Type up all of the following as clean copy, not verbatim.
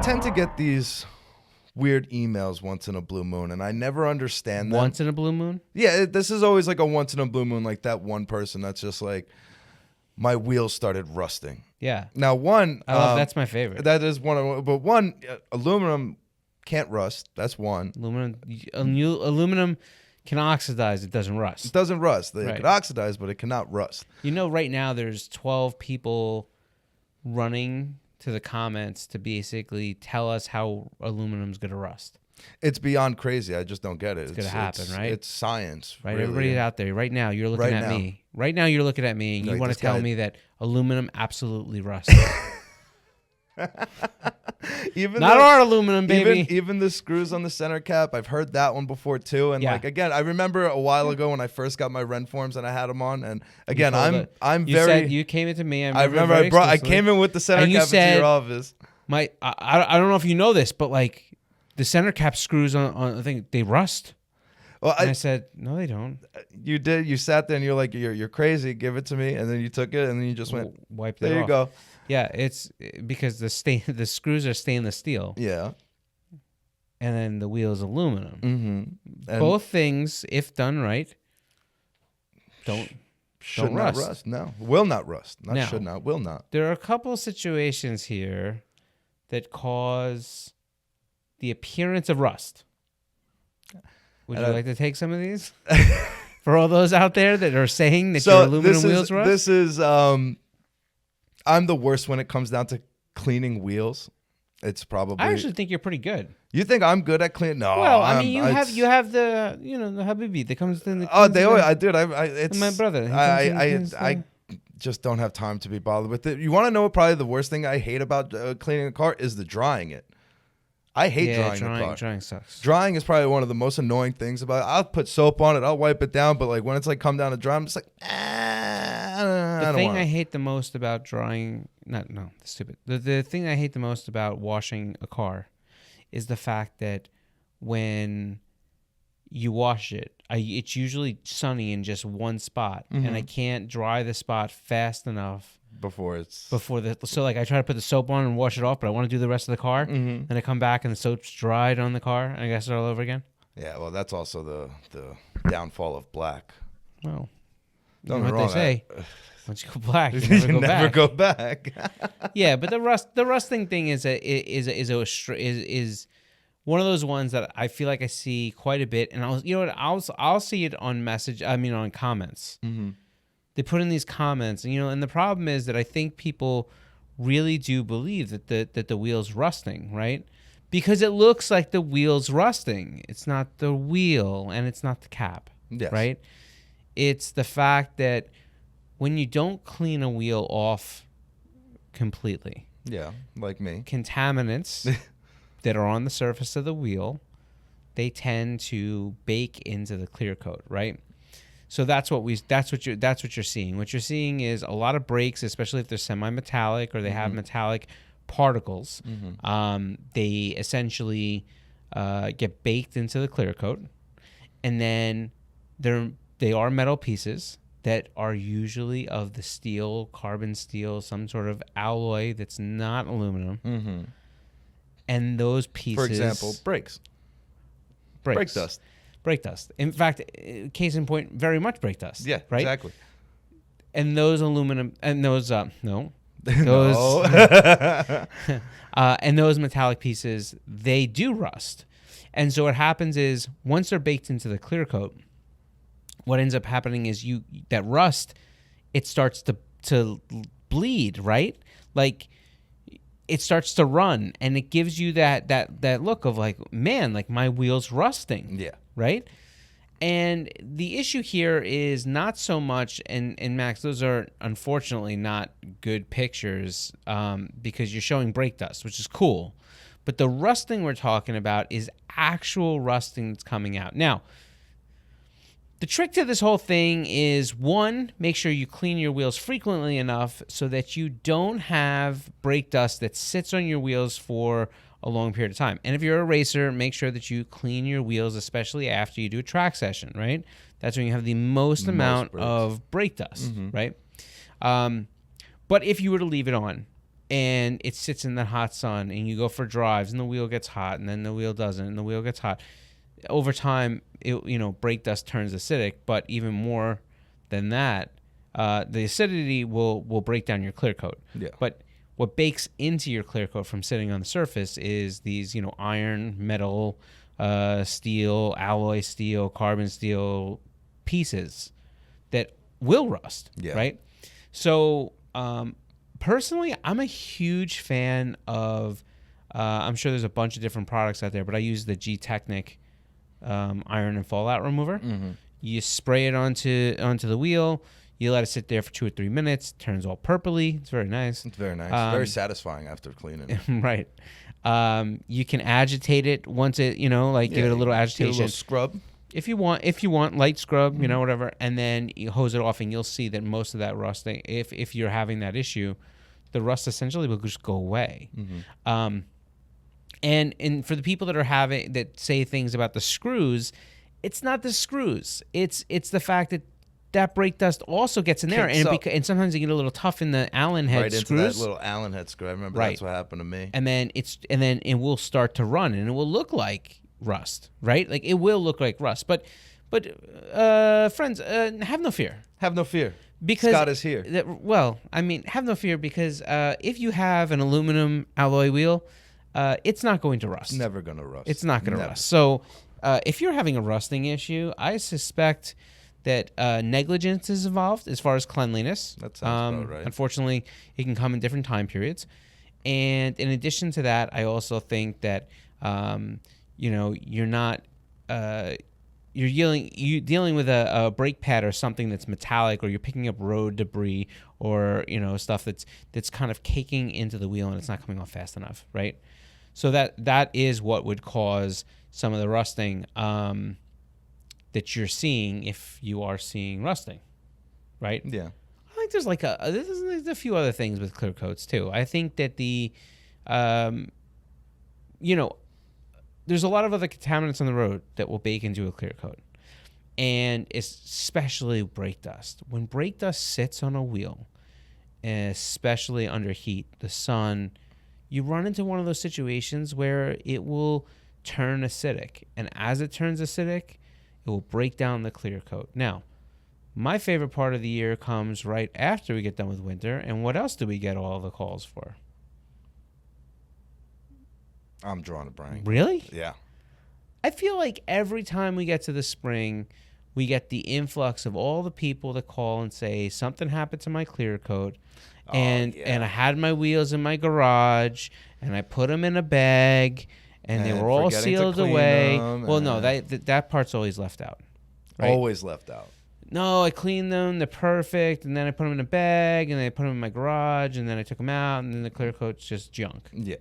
tend to get these weird emails once in a blue moon, and I never understand them. Once in a blue moon? Yeah, this is always like a once in a blue moon, like that one person that's just like, my wheels started rusting. Yeah. Now, one... that's my favorite. That is one, but one, aluminum can't rust. That's one. Aluminum can oxidize. It doesn't rust. It doesn't rust. It Right. can oxidize, but it cannot rust. You know, right now there's 12 people running to the comments to basically tell us how aluminum's going to rust. It's beyond crazy. I just don't get it. It's going to happen, right? It's science. Right? Really. Everybody out there, right now, you're looking Right at now. me. Right now, you're looking at me, and you Like, want to this tell guy- me that aluminum absolutely rusts. Even Not our aluminum, baby. Even the screws on the center cap, I've heard that one before too. And Yeah. like again, I remember a while ago when I first got my Ren forms and I had them on. And again, You said you came into me. I remember I came in with the center And you cap into said- your office. I don't know if you know this, but like the center cap screws on I think they rust. Well, And I said, no, they don't. you did. You sat there and you're like, you're crazy. Give it to me. And then you took it and then you just went, Wiped it there you off. go. Yeah, it's because the screws are stainless steel, Yeah. and then the wheel is aluminum. Mm-hmm. Both things, if done right, should don't not rust. rust. No, will not rust. Not Now- should not. Will not. There are a couple of situations here that cause the appearance of rust. Would you like to take some of these? For all those out there that are saying that your aluminum wheels rust? This is I'm the worst when it comes down to cleaning wheels. It's probably. I actually think you're pretty good. You think I'm good at cleaning? No. Well, I mean, you have the the Habibi that comes in the. Oh, they always. I did. It's my brother. I just don't have time to be bothered with it. You want to know what probably the worst thing I hate about cleaning a car is the drying it. I hate drying a car. Drying sucks. Drying is probably one of the most annoying things about it. I'll put soap on it. I'll wipe it down. But like when it's like come down to dry, I'm just like, The thing I hate the most about drying, stupid. The thing I hate the most about washing a car is the fact that when you wash it, it's usually sunny in just one spot, and I can't dry the spot fast enough so like I try to put the soap on and wash it off, but I want to do the rest of the car, and I come back and the soap's dried on the car, and I got to start all over again. Yeah, well, that's also the downfall of black. Well, you Don't know get what me they say. Once you go black, you You never go back. go back. Yeah, but the rusting thing is one of those ones that I feel like I see quite a bit, and I'll see it on comments. Mm-hmm. They put in these comments, and the problem is that I think people really do believe that the wheel's rusting, right? Because it looks like the wheel's rusting. It's not the wheel, and it's not the cap, Yes. right? It's the fact that when you don't clean a wheel off completely, Yeah, like me. contaminants that are on the surface of the wheel, they tend to bake into the clear coat, right? So that's what you're seeing. What you're seeing is a lot of brakes, especially if they're semi-metallic or they have metallic particles. They essentially get baked into the clear coat, and then they are metal pieces that are usually of the steel, carbon steel, some sort of alloy that's not aluminum. Mm-hmm. And those pieces, For example, brakes. Brake dust. Brake dust. In fact, case in point, very much brake dust. Yeah, right? exactly. And those aluminum and those No. and those metallic pieces, they do rust. And so what happens is once they're baked into the clear coat, what ends up happening is that rust, it starts to bleed, right? Like it starts to run, and it gives you that look of like, man, like my wheel's rusting. Yeah. Right? And the issue here is not so much, and Max, those are unfortunately not good pictures because you're showing brake dust, which is cool. But the rusting we're talking about is actual rusting that's coming out. Now, the trick to this whole thing is, one, make sure you clean your wheels frequently enough so that you don't have brake dust that sits on your wheels for a long period of time. And if you're a racer, make sure that you clean your wheels, especially after you do a track session, right? That's when you have the most amount brakes. of brake dust, right? But if you were to leave it on and it sits in the hot sun, and you go for drives, and the wheel gets hot, and then the wheel doesn't, and the wheel gets hot. Over time, brake dust turns acidic, but even more than that, the acidity will break down your clear coat. Yeah. But what bakes into your clear coat from sitting on the surface is these, iron, metal, steel, alloy steel, carbon steel pieces that will rust, right? So personally, I'm a huge fan of, I'm sure there's a bunch of different products out there, but I use the G-Technic iron and fallout remover. Mm-hmm. You spray it onto the wheel. You let it sit there for 2 or 3 minutes. It turns all purpley. It's very nice. It's very nice. Very satisfying after cleaning it. Right. You can agitate it once it, give it a little agitation. Give it a little scrub. If you want light scrub, whatever, and then you hose it off, and you'll see that most of that rusting, if you're having that issue, the rust essentially will just go away. Mm-hmm. And for the people that say things about the screws, it's not the screws. It's the fact that brake dust also gets in there, and sometimes you get a little tough in the Allen head screws. Right into that little Allen head screw. I remember that's what happened to me. And then it will start to run, and it will look like rust, right? Like it will look like rust. But friends, have no fear. Have no fear. Because Scott is here. Have no fear because if you have an aluminum alloy wheel, it's not going to rust. Never going to rust. It's not going to rust. So if you're having a rusting issue, I suspect that negligence is involved as far as cleanliness. That sounds about right. Unfortunately, it can come in different time periods. And in addition to that, I also think that you're not you're dealing with a brake pad or something that's metallic, or you're picking up road debris, or stuff that's kind of caking into the wheel and it's not coming off fast enough, right? So that is what would cause some of the rusting that you're seeing if you are seeing rusting, right? Yeah. I think there's there's a few other things with clear coats too. I think that there's a lot of other contaminants on the road that will bake into a clear coat, and especially brake dust. When brake dust sits on a wheel, especially under heat, the sun, you run into one of those situations where it will turn acidic, and as it turns acidic, it will break down the clear coat. Now, my favorite part of the year comes right after we get done with winter, and what else do we get all the calls for? I'm drawing a blank. Really? Yeah. I feel like every time we get to the spring, we get the influx of all the people that call and say something happened to my clear coat, and I had my wheels in my garage, and I put them in a bag, and they were all sealed away. Well, no, that part's always left out. Right? Always left out. No, I cleaned them. They're perfect, and then I put them in a bag, and then I put them in my garage, and then I took them out, and then the clear coat's just junk. Yeah.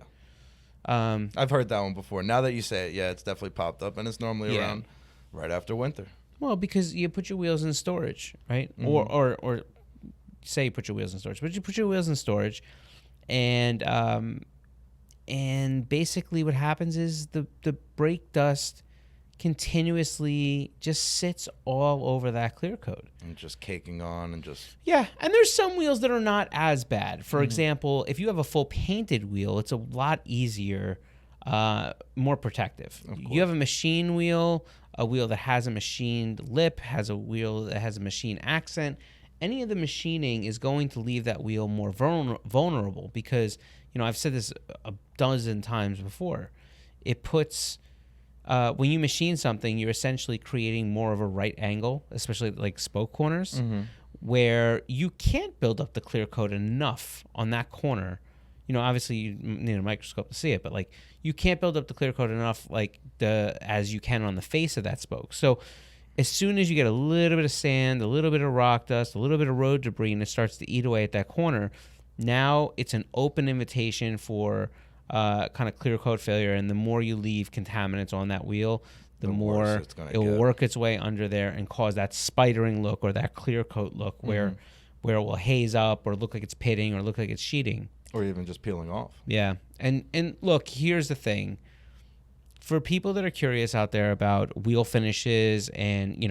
I've heard that one before. Now that you say it, yeah, it's definitely popped up, and it's normally around right after winter. Well, because you put your wheels in storage, right? Mm-hmm. Or say you put your wheels in storage, but you put your wheels in storage, and basically what happens is the brake dust continuously just sits all over that clear coat. And just caking on and just... Yeah, and there's some wheels that are not as bad. For example, if you have a full painted wheel, it's a lot easier, more protective. You have a machine wheel, a wheel that has a machined lip, has a wheel that has a machine accent. Any of the machining is going to leave that wheel more vulnerable because, I've said this a dozen times before. It puts... when you machine something, you're essentially creating more of a right angle, especially like spoke corners, where you can't build up the clear coat enough on that corner. Obviously you need a microscope to see it, but like you can't build up the clear coat enough as you can on the face of that spoke. So as soon as you get a little bit of sand, a little bit of rock dust, a little bit of road debris, and it starts to eat away at that corner, now it's an open invitation for kind of clear coat failure, and the more you leave contaminants on that wheel, the more it will work its way under there and cause that spidering look or that clear coat look where it will haze up or look like it's pitting or look like it's sheeting. Or even just peeling off. Yeah. And look, here's the thing. For people that are curious out there about wheel finishes and,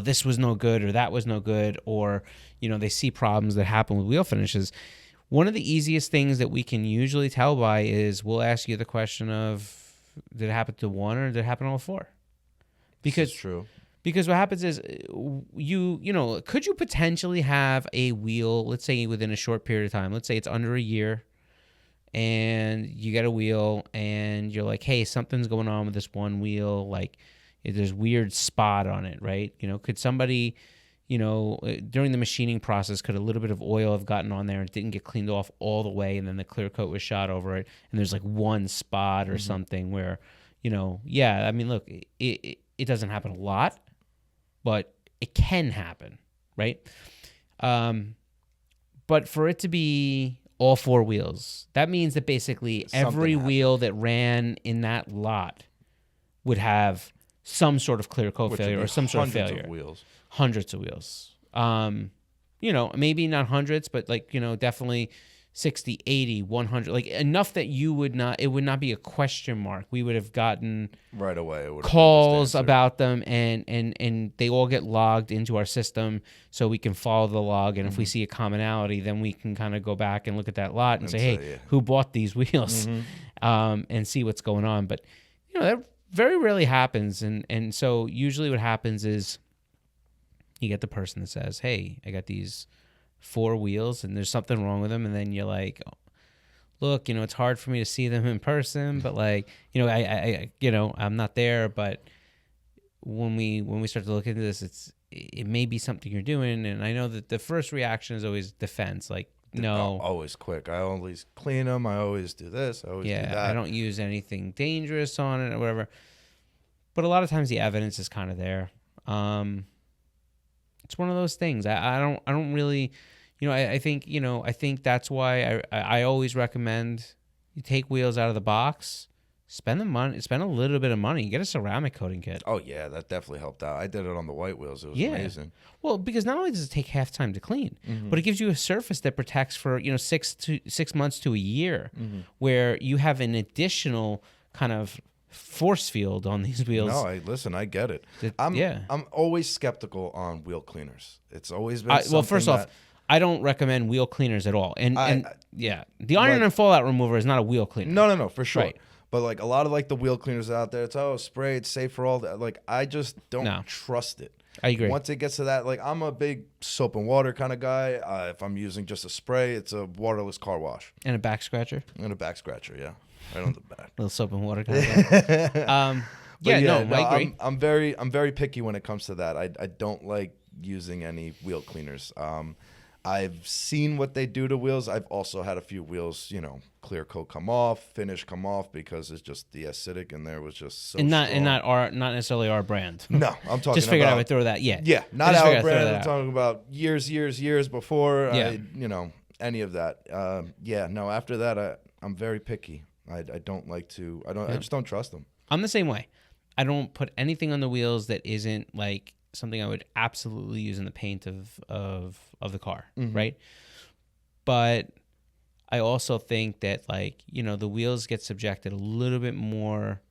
this was no good or that was no good, or, they see problems that happen with wheel finishes, One of the easiest things that we can usually tell by is we'll ask you the question of, did it happen to one or did it happen to all four? Because true. Because what happens is could you potentially have a wheel, let's say within a short period of time, let's say it's under a year, and you get a wheel and you're like, hey, something's going on with this one wheel, like there's weird spot on it, right? Could somebody, during the machining process, could a little bit of oil have gotten on there and didn't get cleaned off all the way, and then the clear coat was shot over it, and there's like one spot or something where, I mean, look, it doesn't happen a lot, but it can happen, right? But for it to be all four wheels, that means that basically every wheel that ran in that lot would have some sort of clear coat failure or some sort of failure. Hundreds of wheels. Maybe not hundreds, but definitely 60, 80, 100, like enough that it would not be a question mark. We would have gotten right away calls about them, and they all get logged into our system so we can follow the log. And if we see a commonality, then we can kind of go back and look at that lot and say, hey, who bought these wheels? And see what's going on. But, that very rarely happens. And so usually what happens is you get the person that says, hey, I got these 4 wheels and there's something wrong with them, and then you're like, oh, look, it's hard for me to see them in person, but I'm not there. But when we start to look into this, it may be something you're doing, and I know that the first reaction is always defense, like no, always quick. I always clean them. I always do this. I always do that. I don't use anything dangerous on it or whatever. But a lot of times the evidence is kind of there. It's one of those things. I don't really, I think that's why I always recommend you take wheels out of the box, spend a little bit of money, get a ceramic coating kit. Oh yeah, that definitely helped out. I did it on the white wheels. It was amazing. Well, because not only does it take half time to clean, but it gives you a surface that protects for 6 months to a year, where you have an additional kind of force field on these wheels. No, I get it. I'm always skeptical on wheel cleaners. It's always been well, first off, I don't recommend wheel cleaners at all. And the iron and fallout remover is not a wheel cleaner. No, for sure. Right. But like a lot of the wheel cleaners out there, it's spray, it's safe for all that. Like I just don't trust it. I agree. Once it gets to that, I'm a big soap and water kind of guy. If I'm using just a spray, it's a waterless car wash. And a back scratcher? And a back scratcher, yeah. Right on the back. Little soap and water kind of guy. I agree. I'm very picky when it comes to that. I don't like using any wheel cleaners. I've seen what they do to wheels. I've also had a few wheels, clear coat come off, finish come off, because it's just the acidic in there was just so strong. Not necessarily our brand. No, I'm talking just figured I would throw that. Yeah, not our brand. I'm talking about years before. Yeah. Any of that. After that, I'm very picky. I don't like to. I just don't trust them. I'm the same way. I don't put anything on the wheels that isn't like something I would absolutely use in the paint of the car, right? But I also think that the wheels get subjected a little bit more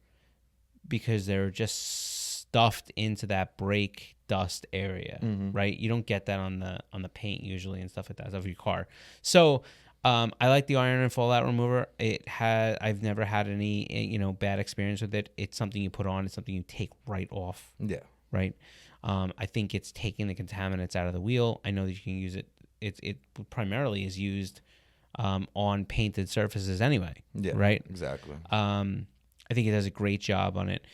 because they're just stuffed into that brake dust area, right? You don't get that on the paint usually and stuff like that of your car. So I like the iron and fallout remover. I've never had any bad experience with it. It's something you put on. It's something you take right off. Yeah. Right. I think it's taking the contaminants out of the wheel. I know that you can use it. It primarily is used on painted surfaces anyway. Yeah. Right. Exactly. I think it does a great job on it.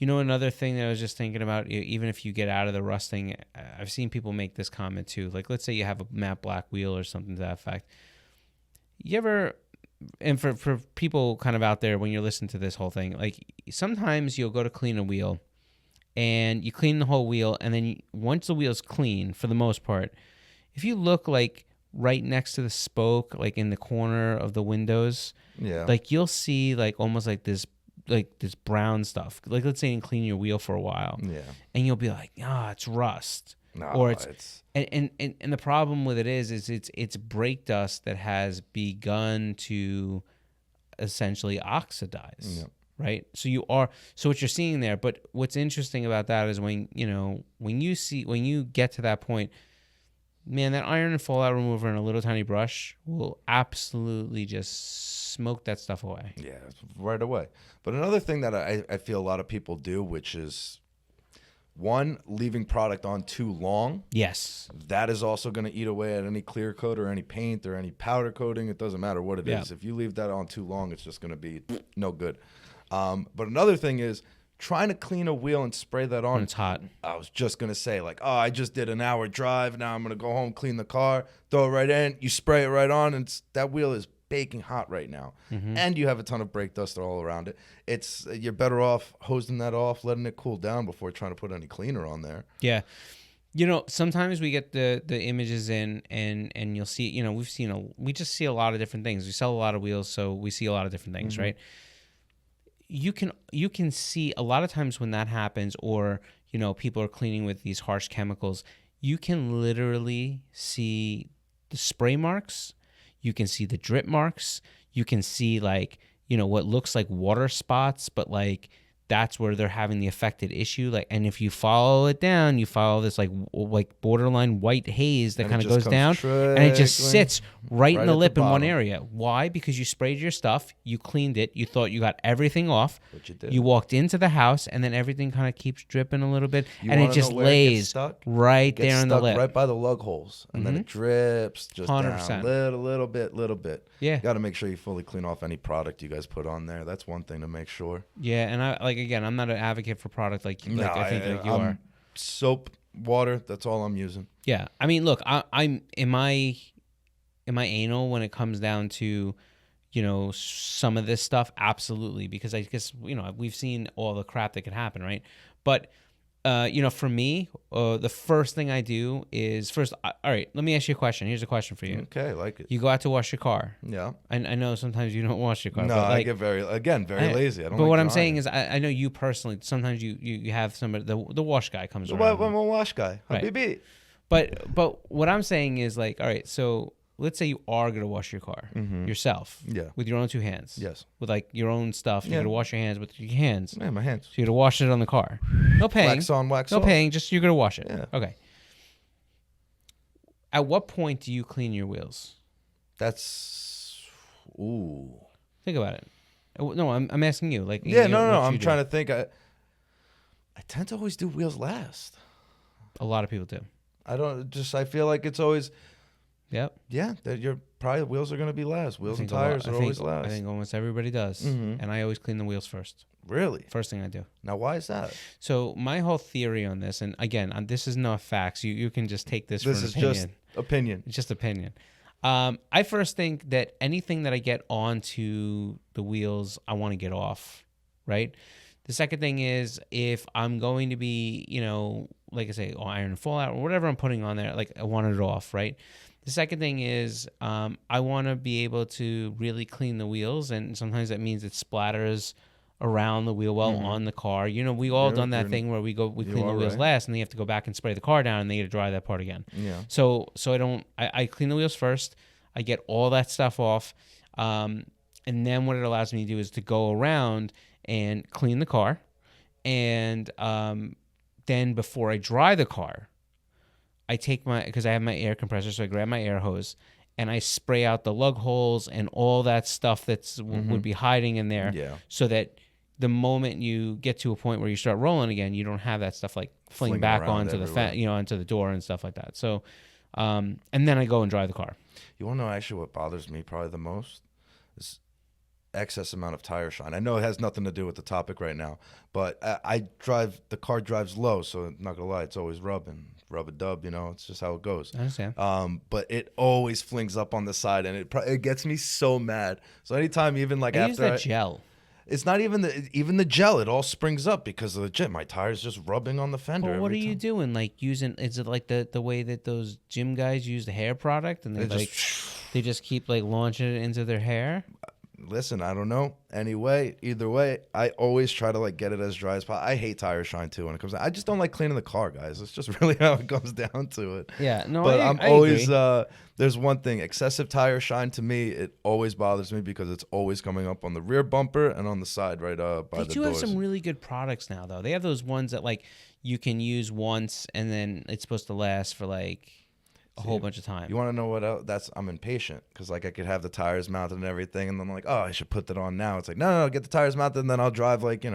Another thing that I was just thinking about, even if you get out of the rusting, I've seen people make this comment too. Like, let's say you have a matte black wheel or something to that effect. You ever, and for people kind of out there when you're listening to this whole thing, sometimes you'll go to clean a wheel and you clean the whole wheel, and then once the wheel's clean, for the most part, if you look right next to the spoke, in the corner of the windows, you'll see almost this brown stuff. Let's say you clean your wheel for a while, and you'll be like, it's rust. No, or it's and the problem with it is it's brake dust that has begun to essentially oxidize, right? So what you're seeing there. But what's interesting about that is when you get to that point, man, that iron and fallout remover and a little tiny brush will absolutely just smoke that stuff away. Yeah, right away. But another thing that I feel a lot of people do, which is, one, leaving product on too long. Yes. That is also going to eat away at any clear coat or any paint or any powder coating. It doesn't matter what it is. If you leave that on too long, it's just going to be no good. But another thing is trying to clean a wheel and spray that on. When it's hot. I was just going to say, like, oh, I just did an hour drive. Now I'm going to go home, clean the car, throw it right in. You spray it right on, and that wheel is baking hot right now. And you have a ton of brake dust all around it. You're better off hosing that off, letting it cool down before trying to put any cleaner on there. Yeah. Sometimes we get the images in and you'll see, we just see a lot of different things. We sell a lot of wheels, so we see a lot of different things, right? You can see a lot of times when that happens, or, people are cleaning with these harsh chemicals, you can literally see the spray marks. You can see the drip marks. You can see what looks like water spots, but that's where they're having the affected issue. And if you follow it down, you follow this like borderline white haze that kind of goes down, and it just sits right in the lip in one area. Why? Because you sprayed your stuff, you cleaned it, you thought you got everything off. But you did. You walked into the house, and then everything kind of keeps dripping a little bit, and it just lays right there in the lip, right by the lug holes, and then it drips just 100%. down, little bit. Yeah, got to make sure you fully clean off any product you guys put on there. That's one thing to make sure. Yeah, and again, I'm not an advocate for product I think you are. Soap, water, that's all I'm using. Yeah, I mean, look, am I anal when it comes down to, some of this stuff? Absolutely, because I guess we've seen all the crap that could happen, right? But for me, the first thing I do is all right, let me ask you a question. Here's a question for you. Okay, I like it. You go out to wash your car. Yeah. I know sometimes you don't wash your car. No, but I get very lazy. I don't. But like what I'm drying. saying is, I know you personally. Sometimes you have somebody, the wash guy comes around. I'm a wash guy. Right. Habibi. But what I'm saying is, all right, so let's say you are going to wash your car yourself. Yeah. With your own two hands. Yes. With your own stuff. You're going to wash your hands with your hands. Yeah, my hands. So you're going to wash it on the car. No paying. Wax on, wax off. off. No paying, just you're going to wash it. Yeah. Okay. At what point do you clean your wheels? Ooh. Think about it. No, I'm asking you. No. I'm trying to think. I tend to always do wheels last. A lot of people do. I feel like it's always. Yep. Yeah, that your probably wheels are going to be last. Wheels and tires are always last. I think almost everybody does. And I always clean the wheels first. Really? First thing I do. Now, why is that? So my whole theory on this, and again, this is not facts. You can just take this for an opinion. This is just opinion. It's just opinion. I first think that anything that I get onto the wheels, I want to get off, right? The second thing is, if I'm going to be, like I say, iron and fallout or whatever I'm putting on there, I want it off, right? The second thing is I want to be able to really clean the wheels, and sometimes that means it splatters around the wheel well on the car. We all done that thing where we clean the wheels last, and then you have to go back and spray the car down, and then you got to dry that part again. Yeah. So I clean the wheels first. I get all that stuff off, and then what it allows me to do is to go around and clean the car, and then before I dry the car, I take because I have my air compressor, so I grab my air hose and I spray out the lug holes and all that stuff that's would be hiding in there, so that the moment you get to a point where you start rolling again, you don't have that stuff fling back onto onto the door and stuff like that. So, and then I go and dry the car. You want to know actually what bothers me probably the most? Is excess amount of tire shine. I know it has nothing to do with the topic right now, but the car drives low, so I'm not gonna lie, it's always rub-a-dub, it's just how it goes. I understand. But it always flings up on the side, and it gets me so mad. So anytime, even I use that gel. It's not even the gel. It all springs up because of the gym. My tire's just rubbing on the fender. Well, what are you doing? Is it like the way that those gym guys use the hair product, and they just keep launching it into their hair? Listen, I don't know. Anyway, either way, I always try to get it as dry as possible. I hate tire shine too when it comes to, I just don't like cleaning the car, guys. It's just really how it comes down to it. Yeah, no, but I always agree. There's one thing, excessive tire shine to me, it always bothers me because it's always coming up on the rear bumper and on the side by the doors. They do have some really good products now, though. They have those ones that you can use once and then it's supposed to last for a whole bunch of time. You want to know what else? I'm impatient because like I could have the tires mounted and everything, and then I'm like, oh, I should put that on now. It's like, no, get the tires mounted, and then I'll drive like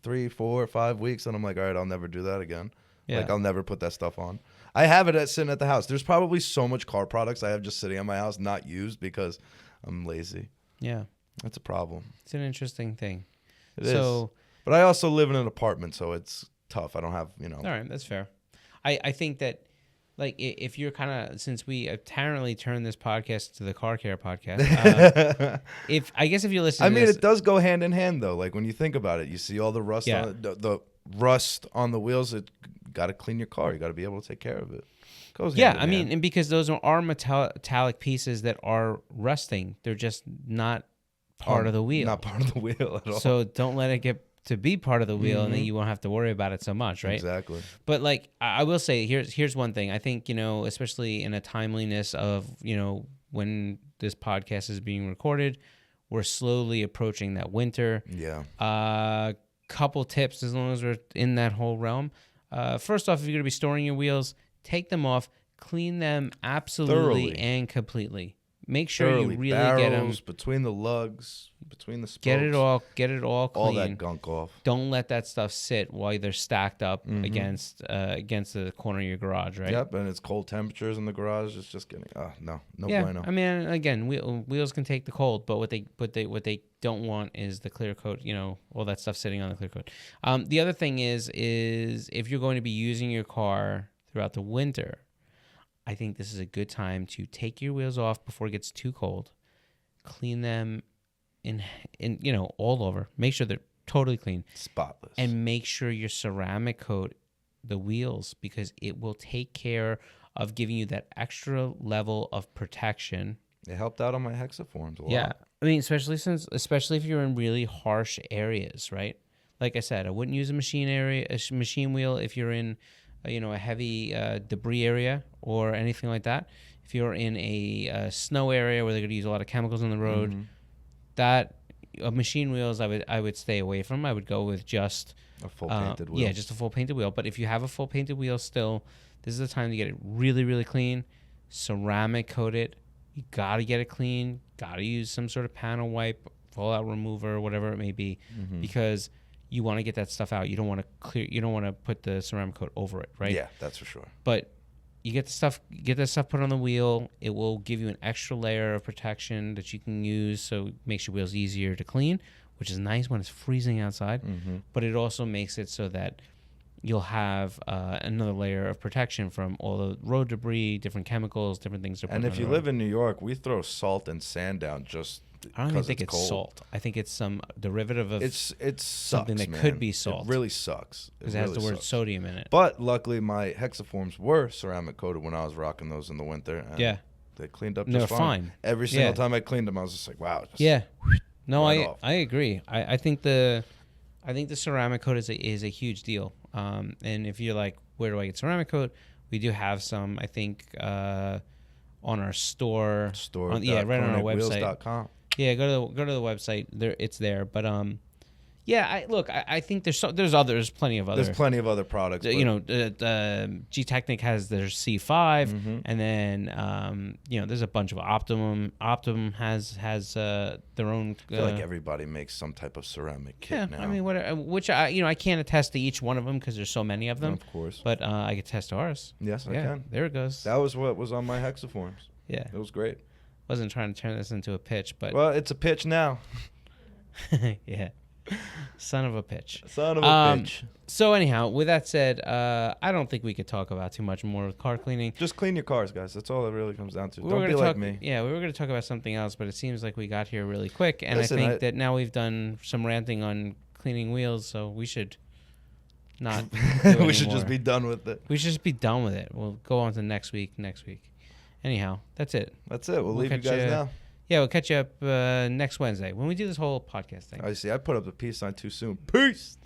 3, 4, 5 weeks, and I'm like, all right, I'll never do that again. Yeah. Like I'll never put that stuff on. I have it sitting at the house. There's probably so much car products I have just sitting at my house not used because I'm lazy. Yeah. That's a problem. It's an interesting thing. It is. But I also live in an apartment, so it's tough. I don't have, All right, that's fair. I think that, like, if you're kind of, since we apparently turned this podcast to the car care podcast, if you listen to this, it does go hand in hand, though. Like, when you think about it, you see all the rust, the rust on the wheels. It got to clean your car. You got to be able to take care of it. Goes hand in hand. and because those are metallic pieces that are rusting, they're just not part of the wheel. Not part of the wheel at all. So don't let it get to be part of the wheel, and then you won't have to worry about it so much, right? Exactly. But like I will say, here's one thing. I think especially in a timeliness of when this podcast is being recorded, we're slowly approaching that winter. Yeah. Couple tips as long as we're in that whole realm. First off, if you're gonna be storing your wheels, take them off, clean them absolutely and completely. Make sure you really get them between the lugs, between the spokes. Get it all clean. All that gunk off. Don't let that stuff sit while they're stacked up against the corner of your garage, right? Yep, and it's cold temperatures in the garage. It's just getting no yeah, bueno. I mean, again, wheels can take the cold, but what they don't want is the clear coat. All that stuff sitting on the clear coat. The other thing is if you're going to be using your car throughout the winter, I think this is a good time to take your wheels off before it gets too cold. Clean them in all over. Make sure they're totally clean. Spotless. And make sure you ceramic coat the wheels because it will take care of giving you that extra level of protection. It helped out on my hexaforms a lot. Yeah. I mean, especially if you're in really harsh areas, right? Like I said, I wouldn't use a machine wheel if you're in a heavy debris area or anything like that. If you're in a snow area where they're going to use a lot of chemicals on the road, that machine wheels I would stay away from. I would go with just a full painted wheel. Yeah, just a full painted wheel. But if you have a full painted wheel still, this is the time to get it really, really clean. Ceramic coat it. You got to get it clean. Got to use some sort of panel wipe, fallout remover, whatever it may be, because you want to get that stuff out. You don't want to clear. You don't want to put the ceramic coat over it, right? Yeah, that's for sure. But you get that stuff put on the wheel. It will give you an extra layer of protection that you can use, so it makes your wheels easier to clean, which is nice when it's freezing outside. But it also makes it so that you'll have another layer of protection from all the road debris, different chemicals, different things. And if you live in New York, we throw salt and sand down just. I don't even think it's salt. I think it's some derivative of it's something sucks, that could be salt. It really sucks. Because it has the word sodium in it. But luckily, my hexaforms were ceramic coated when I was rocking those in the winter. And yeah. They cleaned up They're just fine. Every single time I cleaned them, I was just like, wow. No, I agree. I think the ceramic coat is a huge deal. And if you're like, where do I get ceramic coat? We do have some, I think, on our store. Right on our website. Yeah, go to the website. It's there. But I think there's plenty of other. There's plenty of other products. G-Technic has their C5, and then there's a bunch of Optimum. Optimum has their own. I feel like everybody makes some type of ceramic kit now. I mean, which I can't attest to each one of them because there's so many of them. Of course. But I can attest to ours. Yes, I can. There it goes. That was what was on my hexaforms. Yeah, it was great. Wasn't trying to turn this into a pitch, but it's a pitch now. Yeah. Son of a pitch. Pitch. So anyhow, with that said, I don't think we could talk about too much more with car cleaning. Just clean your cars, guys. That's all it really comes down to. Don't be like me. Yeah, we were going to talk about something else, but it seems like we got here really quick. And I think that now we've done some ranting on cleaning wheels, so we should not do we should just be done with it. We should just be done with it. We'll go on to next week. Anyhow, that's it. We'll leave you guys now. Yeah, we'll catch you up next Wednesday when we do this whole podcast thing. I see. I put up the peace sign too soon. Peace.